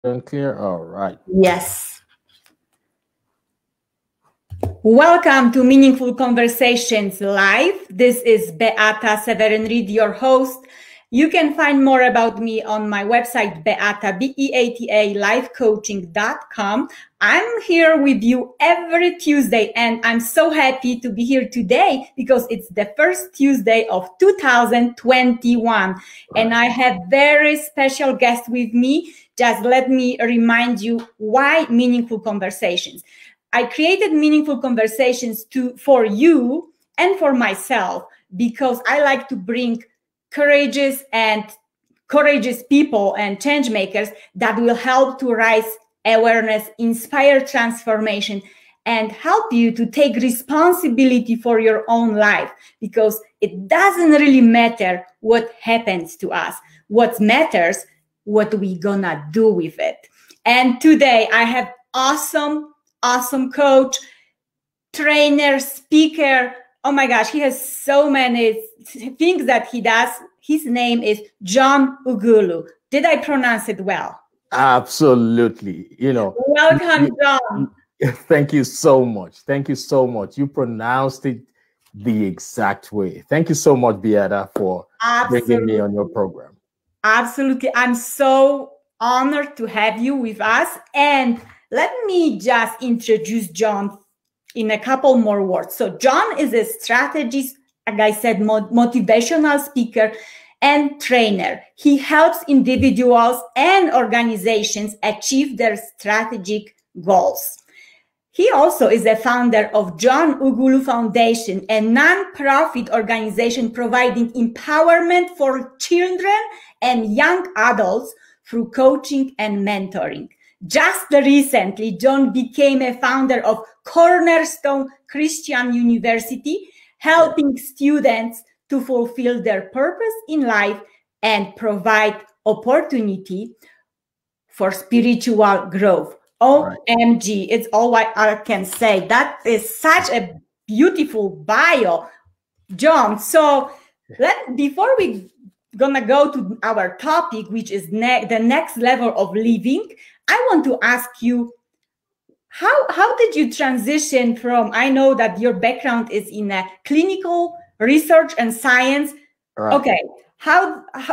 and clear. All right. Yes. Welcome to Meaningful Conversations Live. This is Beata Seweryn-Reid, your host. You can find more about me on my website, Beata, B-E-A-T-A, lifecoaching.com. I'm here with you every Tuesday, and I'm so happy to be here today because it's the first Tuesday of 2021. Right. And I have very special guest with me. Just let me remind you why Meaningful Conversations. I created Meaningful Conversations for you and for myself because I like to bring courageous people and change makers that will help to raise awareness, inspire transformation, and help you to take responsibility for your own life, because it doesn't really matter what happens to us. What matters, what we gonna do with it. And today I have awesome coach, trainer, speaker. Oh my gosh, he has so many things that he does. His name is John Ughulu. Did I pronounce it well? Absolutely. Welcome, John. Thank you so much. Thank you so much. You pronounced it the exact way. Thank you so much, Beata, for bringing me on your program. Absolutely. I'm so honored to have you with us. And let me just introduce John in a couple more words. So John is a strategist, like I said, motivational speaker and trainer. He helps individuals and organizations achieve their strategic goals. He also is a founder of John Ughulu Foundation, a non-profit organization providing empowerment for children and young adults through coaching and mentoring. Just recently, John became a founder of Cornerstone Christian University, helping students to fulfill their purpose in life and provide opportunity for spiritual growth. OMG, it's all I can say. That is such a beautiful bio, John. So before we gonna go to our topic, which is the next level of living, I want to ask you, how did you transition from, I know that your background is in clinical research and science. Right. Okay,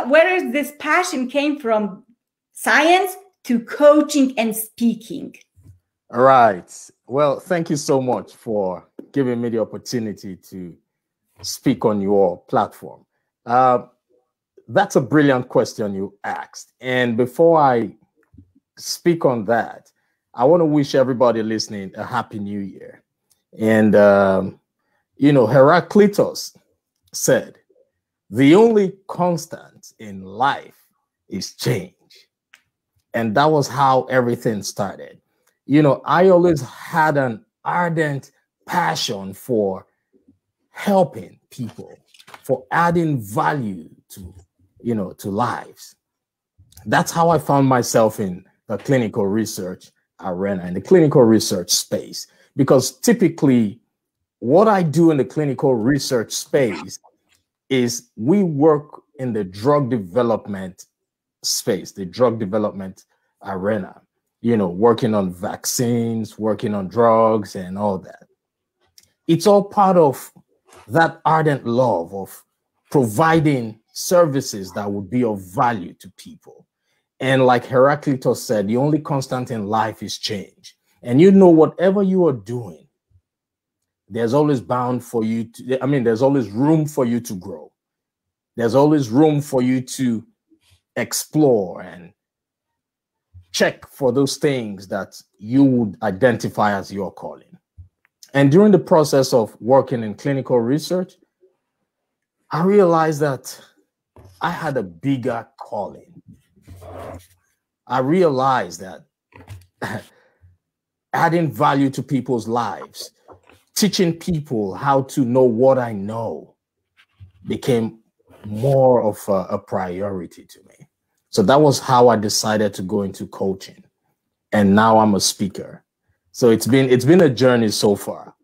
where is this passion came from, science to coaching and speaking? All right. Well, thank you so much for giving me the opportunity to speak on your platform. That's a brilliant question you asked. And before I speak on that, I want to wish everybody listening a happy new year. And, Heraclitus said, the only constant in life is change. And that was how everything started. I always had an ardent passion for helping people, for adding value to lives. That's how I found myself in the clinical research arena, in the clinical research space, because typically what I do in the clinical research space is we work in the drug development space, the drug development arena, working on vaccines, working on drugs and all that. It's all part of that ardent love of providing services that would be of value to people. And like Heraclitus said, the only constant in life is change. And whatever you are doing, there's always there's always room for you to grow. There's always room for you to explore and check for those things that you would identify as your calling. And during the process of working in clinical research, I realized that I had a bigger calling. I realized that adding value to people's lives, teaching people how to know what I know, became more of a priority to me. So that was how I decided to go into coaching. And now I'm a speaker. So it's been a journey so far.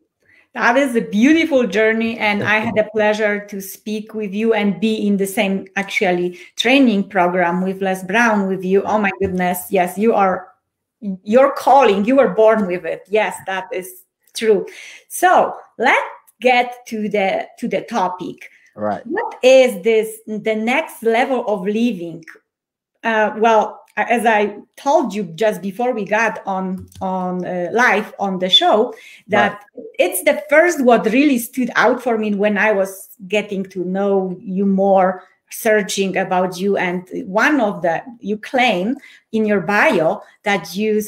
That is a beautiful journey, and I had a pleasure to speak with you and be in the same actually training program with Les Brown with you. Oh my goodness, yes, you're calling, you were born with it. Yes, that is true. So let's get to the topic. Right. What is the next level of living? Well, as I told you just before we got on live on the show, that it's the first what really stood out for me when I was getting to know you more, searching about you. And one of you claim in your bio that you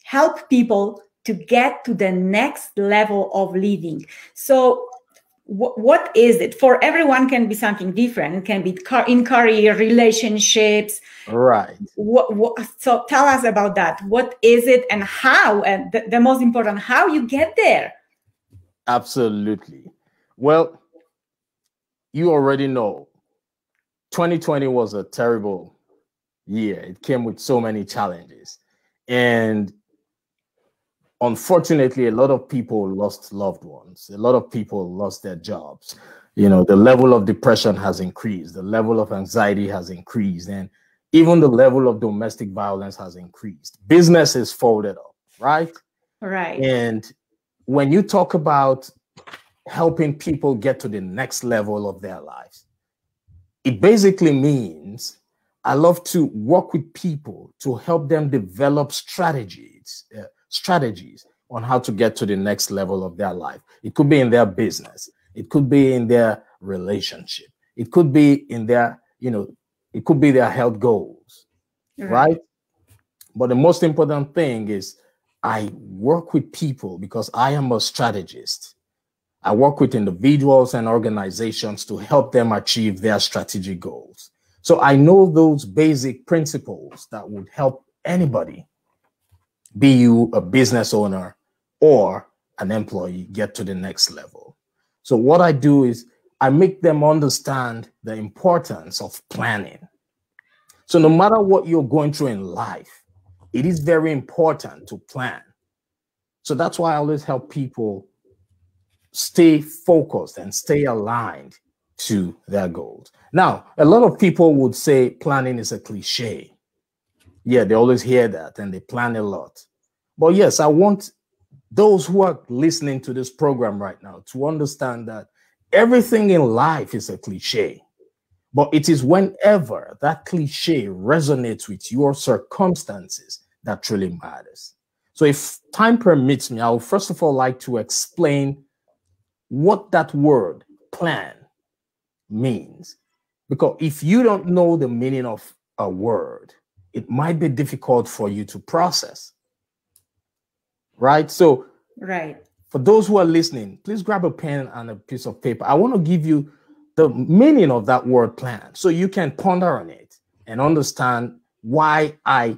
help people to get to the next level of living. So what is it? For everyone can be something different. It can be in career, relationships. Right. So tell us about that. What is it and how? And the most important, how you get there? Absolutely. Well, you already know 2020 was a terrible year. It came with so many challenges. And unfortunately, a lot of people lost loved ones. A lot of people lost their jobs. You know, the level of depression has increased. The level of anxiety has increased. And even the level of domestic violence has increased. Business is folded up, right? Right. And when you talk about helping people get to the next level of their lives, it basically means I love to work with people to help them develop strategies on how to get to the next level of their life. It could be in their business. It could be in their relationship. It could be in their, it could be their health goals, right? But the most important thing is I work with people because I am a strategist. I work with individuals and organizations to help them achieve their strategic goals. So I know those basic principles that would help anybody, be you a business owner or an employee, get to the next level. So what I do is I make them understand the importance of planning. So no matter what you're going through in life, it is very important to plan. So that's why I always help people stay focused and stay aligned to their goals. Now, a lot of people would say planning is a cliche. Yeah, they always hear that and they plan a lot. But yes, I want those who are listening to this program right now to understand that everything in life is a cliche. But it is whenever that cliche resonates with your circumstances that truly matters. So if time permits me, I would first of all like to explain what that word plan means. Because if you don't know the meaning of a word, it might be difficult for you to process. Right? So, for those who are listening, please grab a pen and a piece of paper. I want to give you the meaning of that word plan so you can ponder on it and understand why I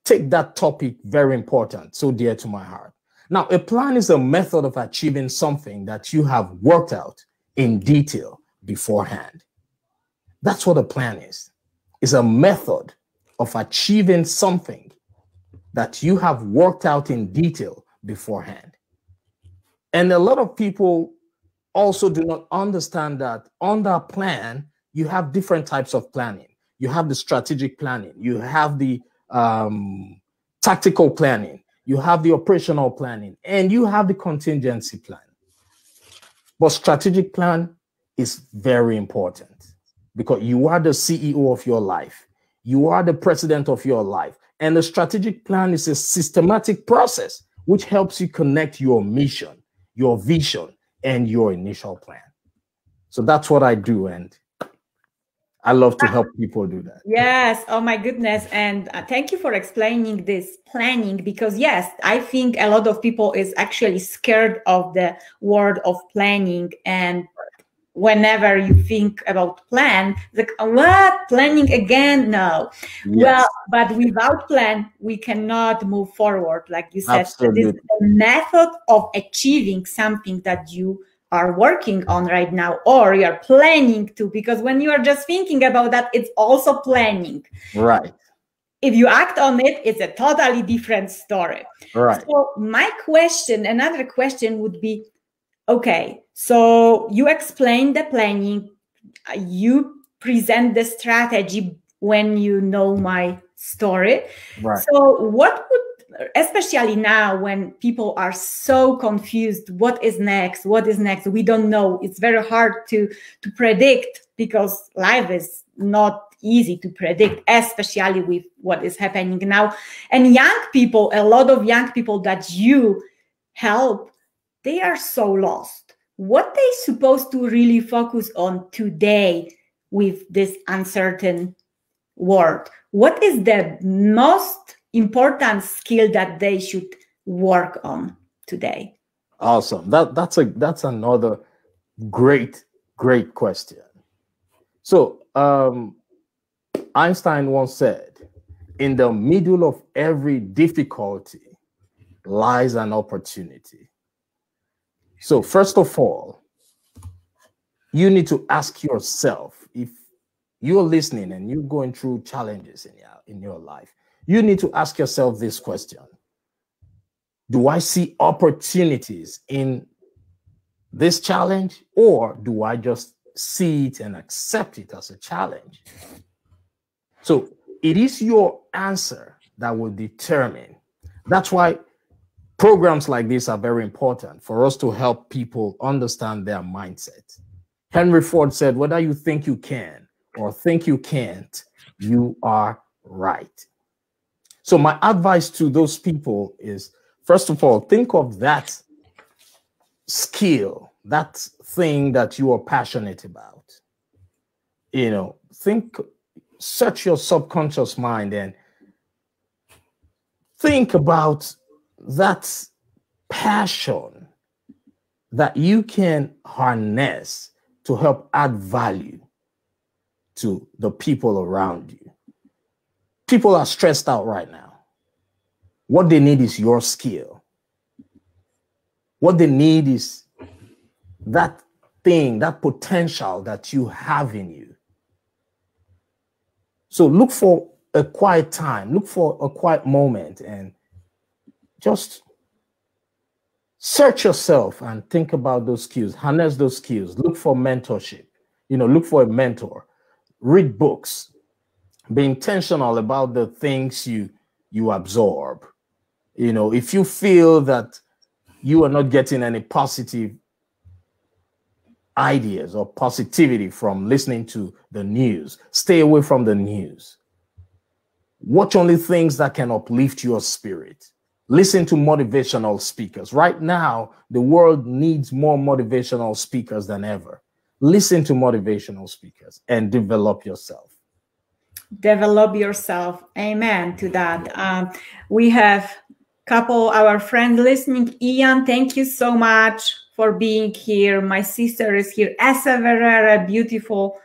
take that topic very important, so dear to my heart. Now, a plan is a method of achieving something that you have worked out in detail beforehand. That's what a plan is. It's a method of achieving something that you have worked out in detail beforehand. And a lot of people also do not understand that under a plan, you have different types of planning. You have the strategic planning. You have the tactical planning. You have the operational planning. And you have the contingency plan. But strategic plan is very important because you are the CEO of your life. You are the president of your life. And the strategic plan is a systematic process which helps you connect your mission, your vision, and your initial plan. So that's what I do. And I love to help people do that. Yes. Oh, my goodness. And thank you for explaining this planning, because, yes, I think a lot of people is actually scared of the word of planning. And whenever you think about plan, like, what? Planning again? No. Yes. Well, but without plan, we cannot move forward. Like you said, Absolutely. This is a method of achieving something that you are working on right now, or you're planning to, because when you are just thinking about that, it's also planning. Right. if you act on it, it's a totally different story. Right. So my question, another question would be, okay, so you explain the planning, you present the strategy when you know my story. Right. So what would, especially now when people are so confused, what is next? What is next? We don't know. It's very hard to predict, because life is not easy to predict, especially with what is happening now. And young people, a lot of young people that you help, they are so lost. What they supposed to really focus on today with this uncertain world? What is the most important skill that they should work on today? Awesome. That's another great question. So Einstein once said, in the middle of every difficulty lies an opportunity. So first of all, you need to ask yourself, if you're listening and you're going through challenges in your life, you need to ask yourself this question: do I see opportunities in this challenge, or do I just see it and accept it as a challenge? So it is your answer that will determine. That's why programs like this are very important, for us to help people understand their mindset. Henry Ford said, whether you think you can or think you can't, you are right. So my advice to those people is, first of all, think of that skill, that thing that you are passionate about. You know, search your subconscious mind and think about that passion that you can harness to help add value to the people around you. People are stressed out right now. What they need is your skill. What they need is that thing, that potential that you have in you. So look for a quiet time, look for a quiet moment, and just search yourself and think about those skills, harness those skills, look for mentorship, look for a mentor, read books, be intentional about the things you absorb. If you feel that you are not getting any positive ideas or positivity from listening to the news, stay away from the news. Watch only things that can uplift your spirit. Listen to motivational speakers. Right now, the world needs more motivational speakers than ever. Listen to motivational speakers and develop yourself. Develop yourself. Amen to that. We have couple our friends listening. Ian, thank you so much for being here. My sister is here. Esa Verrera, beautiful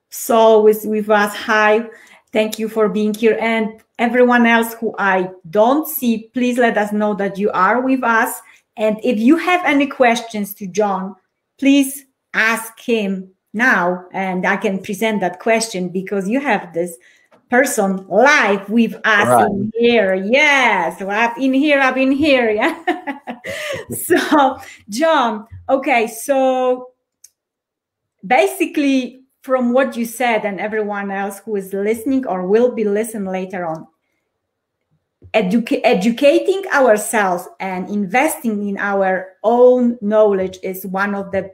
soul, is with us. Hi, thank you for being here. And everyone else who I don't see, please let us know that you are with us. And if you have any questions to John, please ask him now, and I can present that question, because you have this person live with us in here. Yes, so I've been here. Yeah. So, John, okay, so basically from what you said, and everyone else who is listening or will be listening later on, educating ourselves and investing in our own knowledge is one of the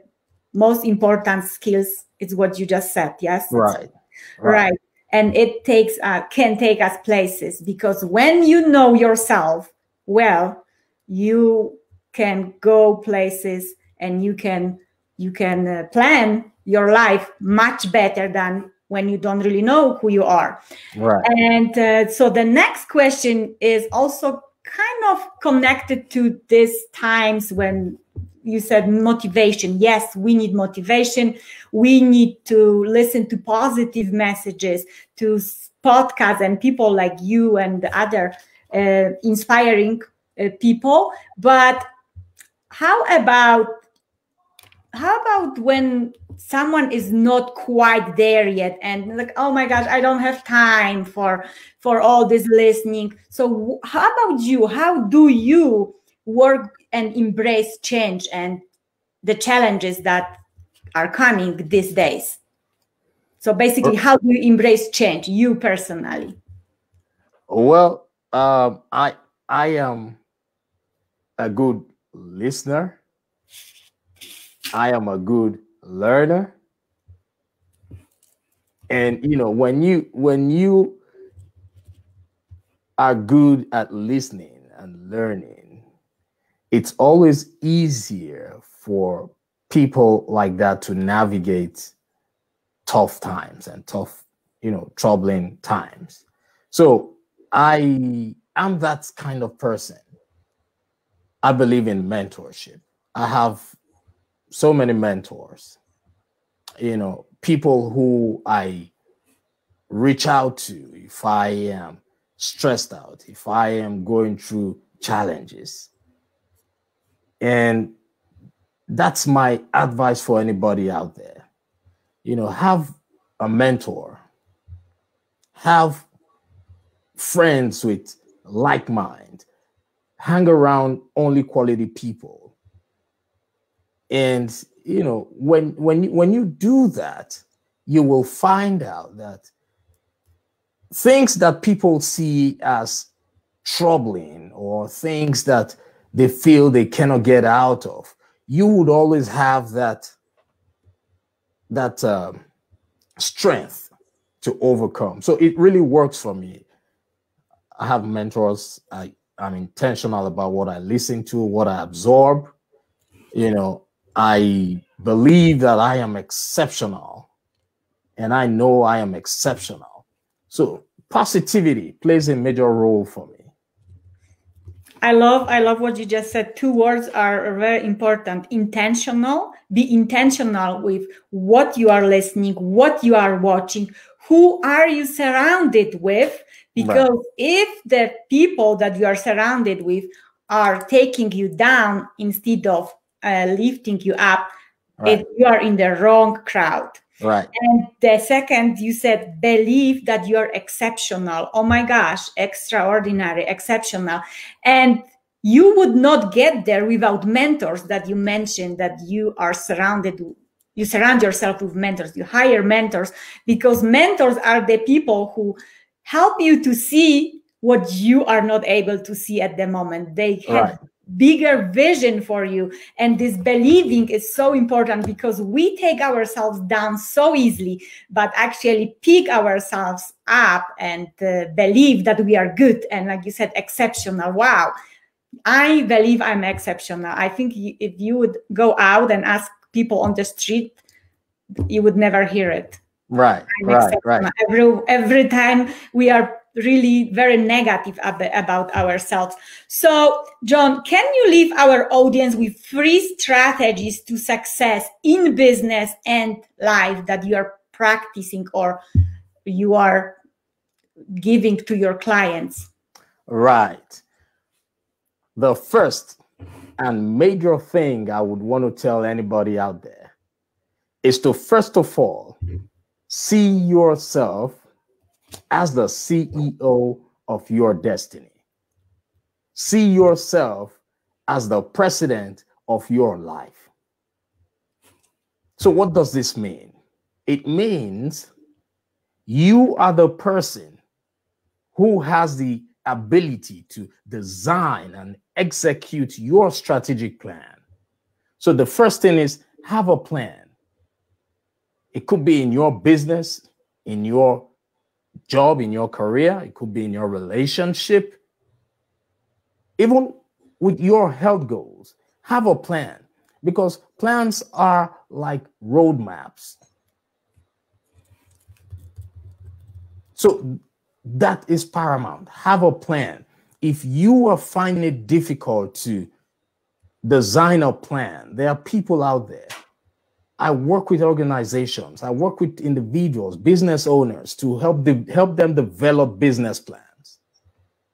most important skills. It's what you just said. Yes. Right. And it can take us places, because when you know yourself well, you can go places and you can plan your life much better than when you don't really know who you are. Right. And so the next question is also kind of connected to these times when you said motivation. Yes, we need motivation. We need to listen to positive messages, to podcasts and people like you and other inspiring people. But how about when someone is not quite there yet, and like, oh my gosh, I don't have time for all this listening. So how about you? How do you work and embrace change and the challenges that are coming these days? So basically, how do you embrace change, you personally? Well, I am a good listener. I am a good learner. And when you are good at listening and learning, it's always easier for people like that to navigate tough times and troubling times. So I am that kind of person. I believe in mentorship. I have so many mentors, people who I reach out to if I am stressed out, if I am going through challenges. And that's my advice for anybody out there. Have a mentor, have friends with like mind, hang around only quality people. And when you do that, you will find out that things that people see as troubling or things that they feel they cannot get out of, you would always have that strength to overcome. So it really works for me. I have mentors. I'm intentional about what I listen to, what I absorb. I believe that I am exceptional, and I know I am exceptional. So positivity plays a major role for me. I love what you just said. Two words are very important. Intentional. Be intentional with what you are listening, what you are watching, who are you surrounded with? Because if the people that you are surrounded with are taking you down instead of lifting you up, you are in the wrong crowd. Right. And the second, you said, believe that you're exceptional. Oh my gosh, extraordinary, exceptional. And you would not get there without mentors that you mentioned, that you are surrounded. You surround yourself with mentors, you hire mentors, because mentors are the people who help you to see what you are not able to see at the moment. They have bigger vision for you. And this believing is so important, because we take ourselves down so easily, but actually pick ourselves up and believe that we are good. And like you said, exceptional. Wow. I believe I'm exceptional. I think if you would go out and ask people on the street, you would never hear it. Right. Every time we are really very negative about ourselves. So, John, can you leave our audience with 3 strategies to success in business and life that you are practicing or you are giving to your clients? Right. The first and major thing I would want to tell anybody out there is to, first of all, see yourself as the CEO of your destiny. See yourself as the president of your life. So what does this mean? It means you are the person who has the ability to design and execute your strategic plan. So the first thing is, have a plan. It could be in your business, in your job, in your career. It could be in your relationship. Even with your health goals, have a plan, because plans are like roadmaps. So that is paramount. Have a plan. If you are finding it difficult to design a plan, there are people out there. I work with organizations. I work with individuals, business owners, to help them develop business plans.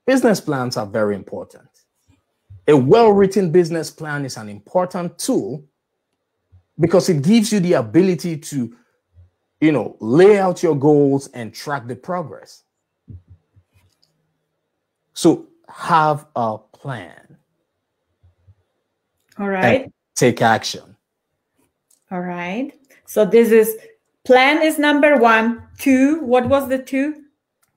Business plans are very important. A well-written business plan is an important tool because it gives you the ability to, lay out your goals and track the progress. So have a plan. All right. Take action. All right. So this is plan is number 1. 2, what was the 2?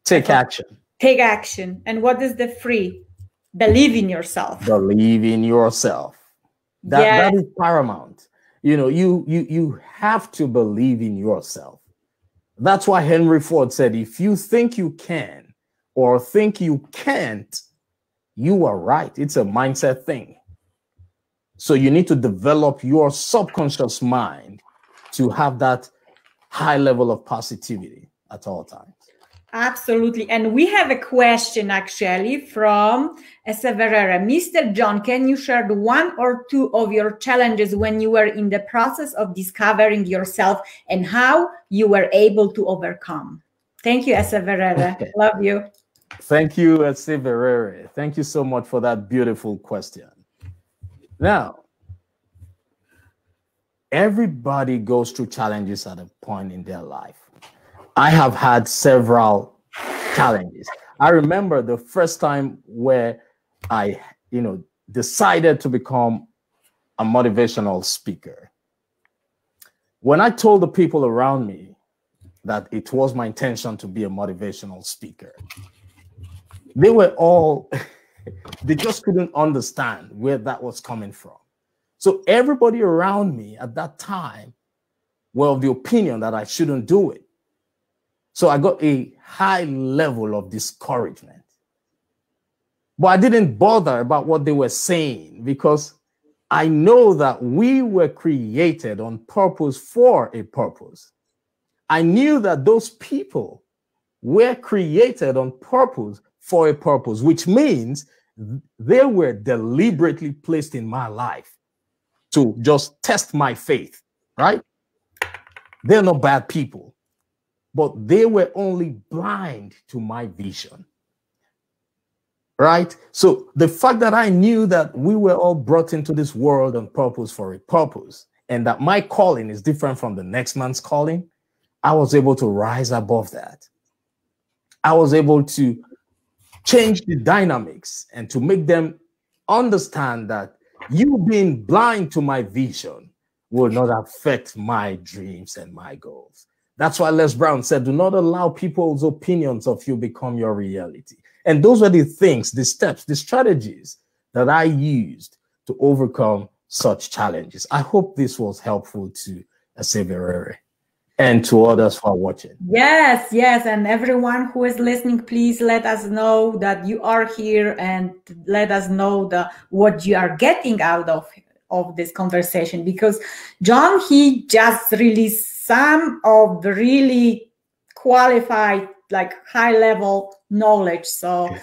Take action. Take action. And what is the 3? Believe in yourself. Believe in yourself. That is paramount. You have to believe in yourself. That's why Henry Ford said, if you think you can or think you can't, you are right. It's a mindset thing. So you need to develop your subconscious mind to have that high level of positivity at all times. Absolutely. And we have a question actually from Seweryn-Reid. Mr. John, can you share the 1 or 2 of your challenges when you were in the process of discovering yourself and how you were able to overcome? Thank you, Seweryn-Reid. Love you. Thank you, Seweryn-Reid. Thank you so much for that beautiful question. Now, everybody goes through challenges at a point in their life. I have had several challenges. I remember the first time where I, decided to become a motivational speaker. When I told the people around me that it was my intention to be a motivational speaker, they were all, they just couldn't understand where that was coming from. So everybody around me at that time were of the opinion that I shouldn't do it. So I got a high level of discouragement. But I didn't bother about what they were saying because I know that we were created on purpose for a purpose. I knew that those people were created on purpose for a purpose, which means they were deliberately placed in my life to just test my faith, right? They're not bad people, but they were only blind to my vision, right? So the fact that I knew that we were all brought into this world on purpose for a purpose, and that my calling is different from the next man's calling, I was able to rise above that. I was able to change the dynamics and to make them understand that you being blind to my vision will not affect my dreams and my goals. That's why Les Brown said, do not allow people's opinions of you become your reality. And those were the things, the steps, the strategies that I used to overcome such challenges. I hope this was helpful to Seweryn-Reid and to others who are watching. Yes, yes. And everyone who is listening, please let us know that you are here and let us know what you are getting out of this conversation. Because John, he just released some of the really qualified, like high-level knowledge. So,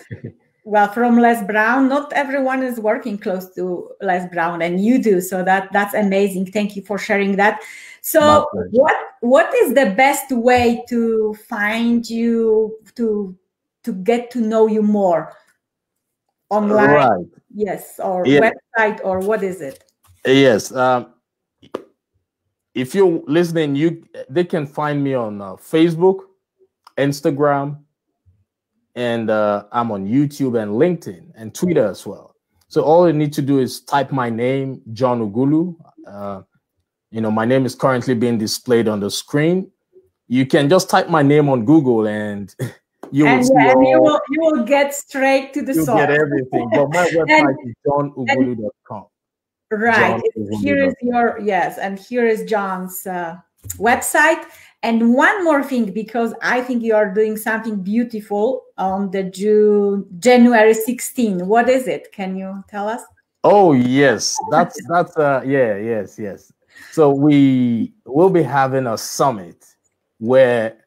well, from Les Brown, not everyone is working close to Les Brown, and you do. So that's amazing. Thank you for sharing that. So what is the best way to find you, to get to know you more? Online? Right. Yes, or website, or what is it? Yes. If you're listening, they can find me on Facebook, Instagram, and I'm on YouTube and LinkedIn and Twitter as well. So all you need to do is type my name, John Ughulu. My name is currently being displayed on the screen. You can just type my name on Google and you will get straight to the source. You'll get everything. But my website is johnughulu.com. Right. Here is and here is John's website. And one more thing, because I think you are doing something beautiful on the January 16. What is it? Can you tell us? Oh, yes. That's yes. So we will be having a summit where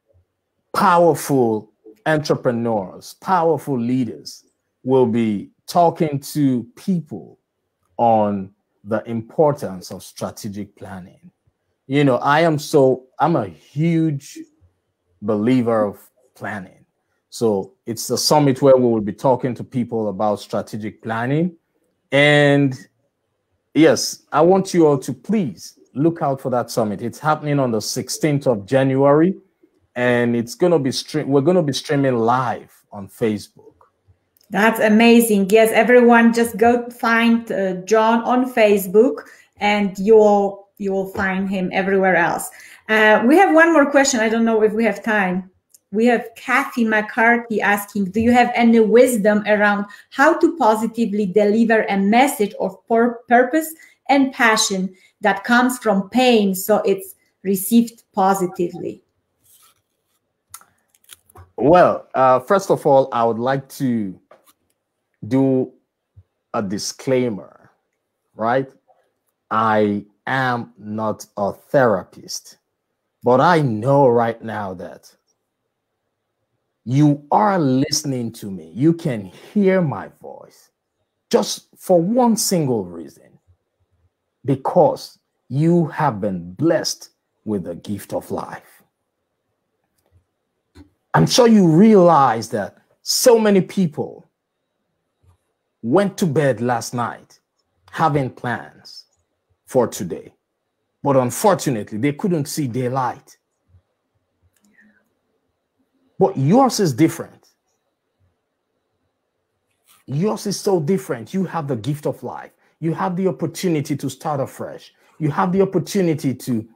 powerful entrepreneurs, powerful leaders will be talking to people on the importance of strategic planning. I'm a huge believer of planning. So it's a summit where we will be talking to people about strategic planning. And yes, I want you all to please look out for that summit. It's happening on the 16th of January, and it's going to be we're going to be streaming live on Facebook. That's amazing. Yes, everyone, just go find John on Facebook, and you will find him everywhere else. We have one more question. I don't know if we have time. We have Kathy McCarthy asking, do you have any wisdom around how to positively deliver a message of purpose and passion that comes from pain so it's received positively? Well, first of all, I would like to do a disclaimer, right? I am not a therapist, but I know right now that you are listening to me. You can hear my voice just for one single reason, because you have been blessed with the gift of life. I'm sure you realize that so many people went to bed last night having plans for today, but unfortunately, they couldn't see daylight. But yours is different. Yours is so different. You have the gift of life. You have the opportunity to start afresh. You have the opportunity to,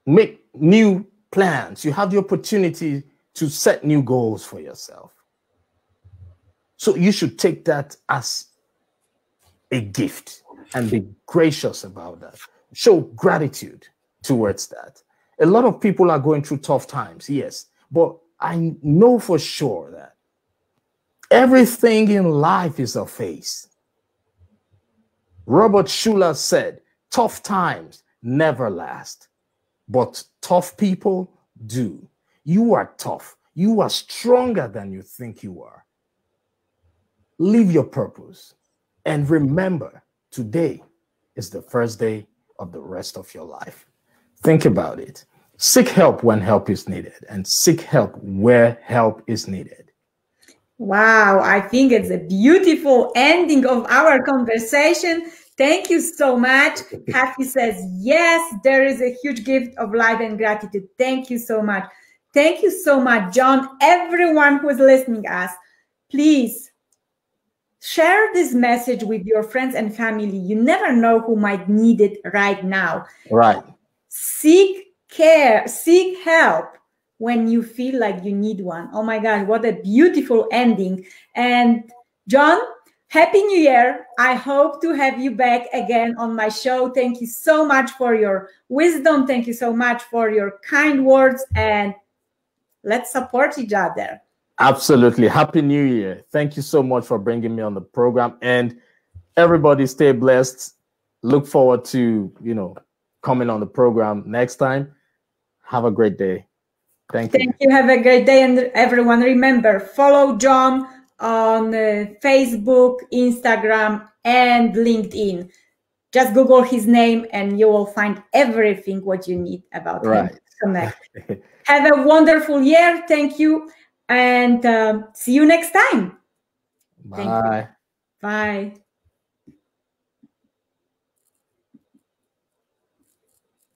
make new plans. You have the opportunity to set new goals for yourself. So you should take that as a gift and be gracious about that. Show gratitude towards that. A lot of people are going through tough times, yes, but I know for sure that everything in life is a phase. Robert Schuller said, tough times never last, but tough people do. You are tough. You are stronger than you think you are. Live your purpose. And remember, today is the first day of the rest of your life. Think about it. Seek help when help is needed, and seek help where help is needed. Wow, I think it's a beautiful ending of our conversation. Thank you so much. Kathy says, yes, there is a huge gift of life and gratitude. Thank you so much. Thank you so much, John. Everyone who is listening to us, please share this message with your friends and family. You never know who might need it right now. Right. Seek care, seek help when you feel like you need one. Oh my God, what a beautiful ending. And John, Happy New Year. I hope to have you back again on my show. Thank you so much for your wisdom. Thank you so much for your kind words, and let's support each other. Absolutely. Happy New Year. Thank you so much for bringing me on the program, and everybody stay blessed. Look forward to, coming on the program next time. Have a great day. Thank you. Thank you. Have a great day. And everyone, remember, follow John on Facebook, Instagram, and LinkedIn. Just Google his name and you will find everything what you need about him. Connect. Have a wonderful year. Thank you. And see you next time. Bye. Bye.